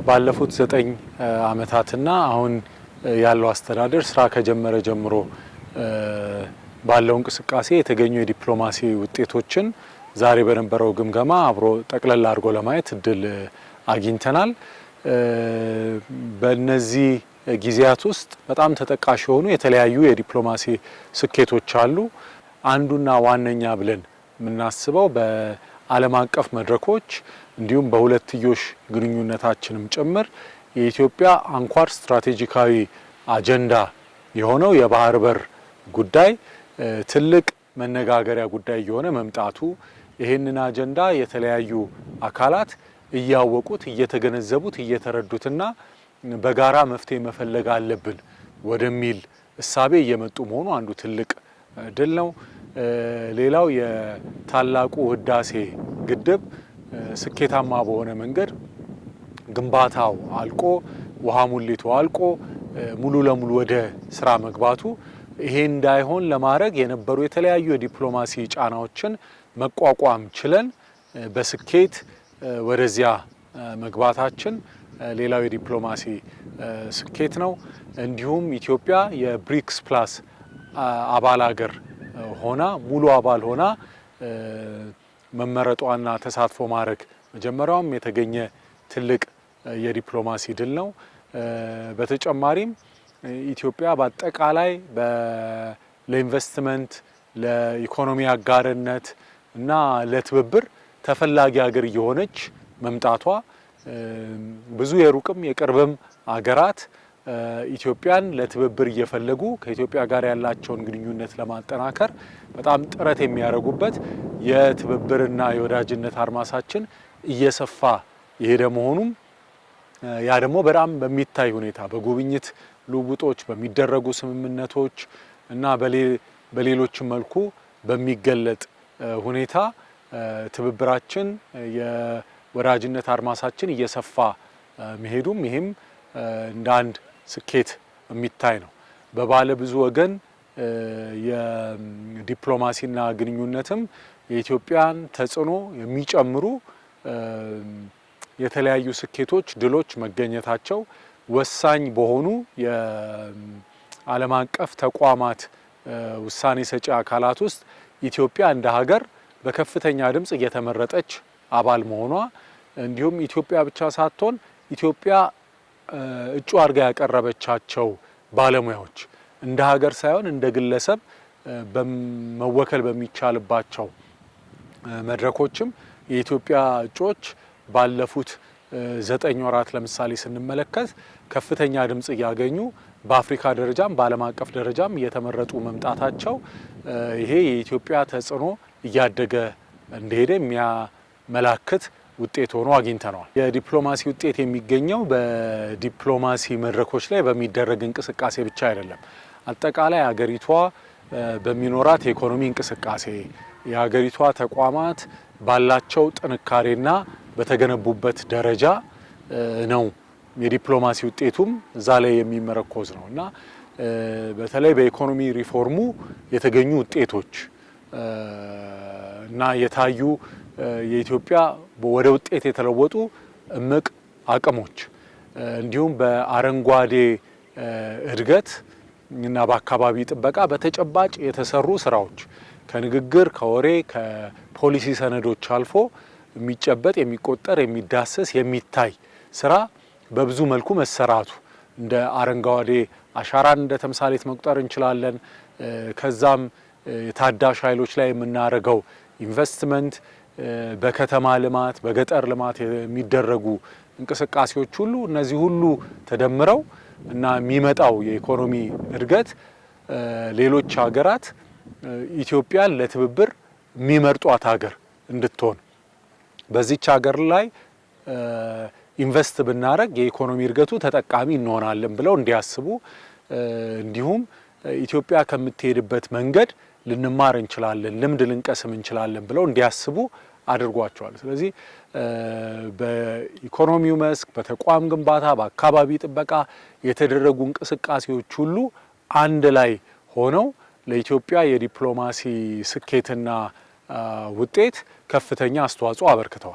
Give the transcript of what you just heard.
ባለፉት 9 ዓመታትና አሁን ያለው አስተዳደር ስራ ከጀመረ ጀምሮ ባለው እንቅስቃሴ የተገኙ የዲፕሎማሲ ውጤቶችን ዛሬ በነበረው ግምገማ አብሮ ጠቅለል አድርጎ ለማየት እድል አግኝተናል። በእነዚህ ጊዜያት ውስጥ በጣም ተጠቃሽ የሆኑ የተለያዩ የዲፕሎማሲ ስኬቶች አሉ። አንዱና ዋነኛ ብለን የምናስበው በዓለም አቀፍ መድረኮች እንዲሁም በሁለትዮሽ ግንኙነታችንም ጭምር የኢትዮጵያ አንኳር ስትራቴጂካዊ አጀንዳ የሆነው የባህር በር ጉዳይ ትልቅ መነጋገሪያ ጉዳይ የሆነ መምጣቱ፣ ይህንን አጀንዳ የተለያዩ አካላት እያወቁት እየተገነዘቡት እየተረዱትና በጋራ መፍትሄ መፈለግ አለብን ወደሚል እሳቤ እየመጡ መሆኑ አንዱ ትልቅ ድል ነው። ሌላው የታላቁ ህዳሴ ግድብ ስኬታማ በሆነ መንገድ ግንባታው አልቆ ውሃ ሙሌቱ አልቆ ሙሉ ለሙሉ ወደ ስራ መግባቱ ይሄ እንዳይሆን ለማድረግ የነበሩ የተለያዩ የዲፕሎማሲ ጫናዎችን መቋቋም ችለን በስኬት ወደዚያ መግባታችን ሌላው የዲፕሎማሲ ስኬት ነው። እንዲሁም ኢትዮጵያ የብሪክስ ፕላስ አባል ሀገር ሆና ሙሉ አባል ሆና መመረጧና ተሳትፎ ማድረግ መጀመሪያውም የተገኘ ትልቅ የዲፕሎማሲ ድል ነው። በተጨማሪም ኢትዮጵያ በአጠቃላይ ለኢንቨስትመንት፣ ለኢኮኖሚ አጋርነት እና ለትብብር ተፈላጊ ሀገር እየሆነች መምጣቷ ብዙ የሩቅም የቅርብም ሀገራት ኢትዮጵያን ለትብብር እየፈለጉ ከኢትዮጵያ ጋር ያላቸውን ግንኙነት ለማጠናከር በጣም ጥረት የሚያደርጉበት የትብብርና የወዳጅነት አድማሳችን እየሰፋ የሄደ መሆኑም ያ ደግሞ በጣም በሚታይ ሁኔታ በጉብኝት ልውውጦች በሚደረጉ ስምምነቶች እና በሌሎችም መልኩ በሚገለጥ ሁኔታ ትብብራችን የወዳጅነት አድማሳችን እየሰፋ መሄዱም ይህም እንደ አንድ ስኬት የሚታይ ነው። በባለ ብዙ ወገን የዲፕሎማሲና ግንኙነትም የኢትዮጵያን ተጽዕኖ የሚጨምሩ የተለያዩ ስኬቶች፣ ድሎች መገኘታቸው ወሳኝ በሆኑ የዓለም አቀፍ ተቋማት ውሳኔ ሰጪ አካላት ውስጥ ኢትዮጵያ እንደ ሀገር በከፍተኛ ድምጽ እየተመረጠች አባል መሆኗ እንዲሁም ኢትዮጵያ ብቻ ሳትሆን ኢትዮጵያ እጩ አድርጋ ያቀረበቻቸው ባለሙያዎች እንደ ሀገር ሳይሆን እንደ ግለሰብ መወከል በሚቻልባቸው መድረኮችም የኢትዮጵያ እጩዎች ባለፉት 9 ወራት ለምሳሌ ስንመለከት ከፍተኛ ድምጽ እያገኙ በአፍሪካ ደረጃም በዓለም አቀፍ ደረጃም እየተመረጡ መምጣታቸው ይሄ የኢትዮጵያ ተጽዕኖ እያደገ እንደሄደ የሚያመላክት ውጤት ሆኖ አግኝተነዋል። የዲፕሎማሲ ውጤት የሚገኘው በዲፕሎማሲ መድረኮች ላይ በሚደረግ እንቅስቃሴ ብቻ አይደለም። አጠቃላይ ሀገሪቷ በሚኖራት የኢኮኖሚ እንቅስቃሴ የሀገሪቷ ተቋማት ባላቸው ጥንካሬና በተገነቡበት ደረጃ ነው የዲፕሎማሲ ውጤቱም እዛ ላይ የሚመረኮዝ ነው እና በተለይ በኢኮኖሚ ሪፎርሙ የተገኙ ውጤቶች እና የታዩ የኢትዮጵያ ወደ ውጤት የተለወጡ እምቅ አቅሞች እንዲሁም በአረንጓዴ እድገት እና በአካባቢ ጥበቃ በተጨባጭ የተሰሩ ስራዎች ከንግግር ከወሬ ከፖሊሲ ሰነዶች አልፎ የሚጨበጥ የሚቆጠር የሚዳሰስ የሚታይ ስራ በብዙ መልኩ መሰራቱ እንደ አረንጓዴ አሻራን እንደ ተምሳሌት መቁጠር እንችላለን። ከዛም የታዳሽ ኃይሎች ላይ የምናደርገው ኢንቨስትመንት በከተማ ልማት በገጠር ልማት የሚደረጉ እንቅስቃሴዎች ሁሉ እነዚህ ሁሉ ተደምረው እና የሚመጣው የኢኮኖሚ እድገት ሌሎች ሀገራት ኢትዮጵያን ለትብብር የሚመርጧት ሀገር እንድትሆን በዚች ሀገር ላይ ኢንቨስት ብናደርግ የኢኮኖሚ እድገቱ ተጠቃሚ እንሆናለን ብለው እንዲያስቡ እንዲሁም ኢትዮጵያ ከምትሄድበት መንገድ ልንማር እንችላለን፣ ልምድ ልንቀስም እንችላለን ብለው እንዲያስቡ አድርጓቸዋል። ስለዚህ በኢኮኖሚው መስክ በተቋም ግንባታ በአካባቢ ጥበቃ የተደረጉ እንቅስቃሴዎች ሁሉ አንድ ላይ ሆነው ለኢትዮጵያ የዲፕሎማሲ ስኬትና ውጤት ከፍተኛ አስተዋጽኦ አበርክተዋል።